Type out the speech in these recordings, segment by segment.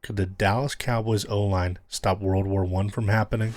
could the Dallas Cowboys O-line stop World War I from happening?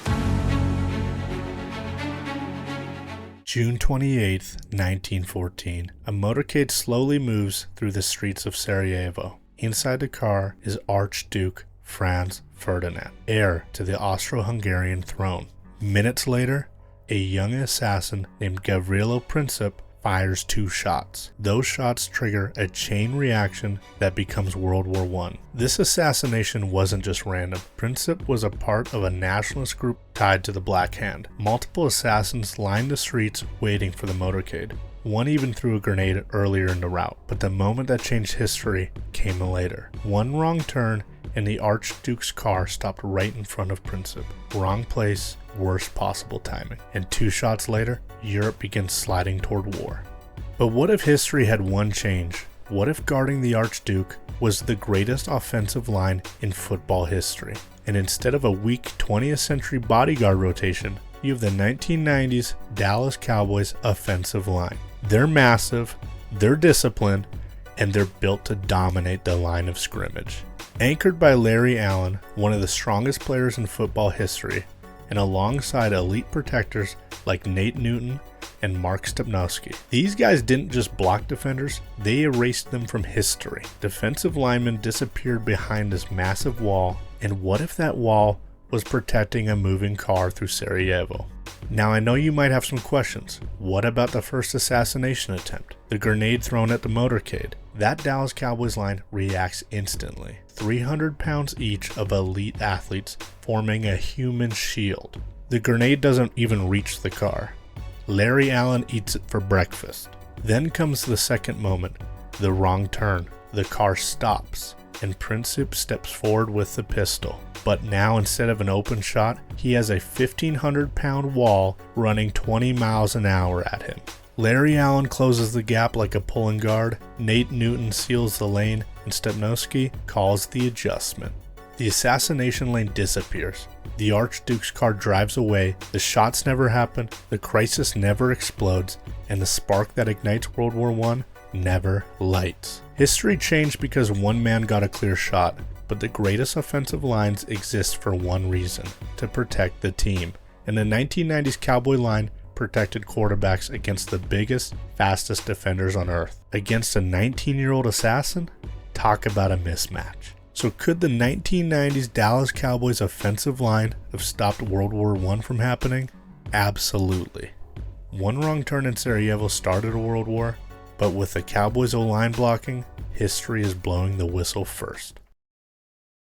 June 28, 1914. A motorcade slowly moves through the streets of Sarajevo. Inside the car is Archduke Franz Ferdinand, heir to the Austro-Hungarian throne. Minutes later, a young assassin named Gavrilo Princip fires 2 shots. Those shots trigger a chain reaction that becomes World War I. This assassination wasn't just random. Princip was a part of a nationalist group tied to the Black Hand. Multiple assassins lined the streets waiting for the motorcade. One even threw a grenade earlier in the route, but the moment that changed history came later. One wrong turn and the Archduke's car stopped right in front of Princip. Wrong place, worst possible timing. And 2 shots later, Europe begins sliding toward war. But what if history had one change? What if guarding the Archduke was the greatest offensive line in football history? And instead of a weak 20th century bodyguard rotation, you have the 1990s Dallas Cowboys offensive line. They're massive, they're disciplined, and they're built to dominate the line of scrimmage. Anchored by Larry Allen, one of the strongest players in football history, and alongside elite protectors like Nate Newton and Mark Stepnowski. These guys didn't just block defenders, they erased them from history. Defensive linemen disappeared behind this massive wall, and what if that wall was protecting a moving car through Sarajevo? Now I know you might have some questions. What about the first assassination attempt? The grenade thrown at the motorcade? That Dallas Cowboys line reacts instantly. 300 pounds each of elite athletes forming a human shield. The grenade doesn't even reach the car. Larry Allen eats it for breakfast. Then comes the second moment, the wrong turn. The car stops, and Princip steps forward with the pistol. But now instead of an open shot, he has a 1,500-pound wall running 20 miles an hour at him. Larry Allen closes the gap like a pulling guard, Nate Newton seals the lane, and Stepnowski calls the adjustment. The assassination lane disappears. The Archduke's car drives away, the shots never happen, the crisis never explodes, and the spark that ignites World War I never lights. History changed because one man got a clear shot, but the greatest offensive lines exist for one reason: to protect the team. And the 1990s Cowboy line protected quarterbacks against the biggest, fastest defenders on earth. Against a 19-year-old assassin? Talk about a mismatch. So could the 1990s Dallas Cowboys offensive line have stopped World War I from happening? Absolutely. One wrong turn in Sarajevo started a world war, but with the Cowboys O-line blocking, history is blowing the whistle first.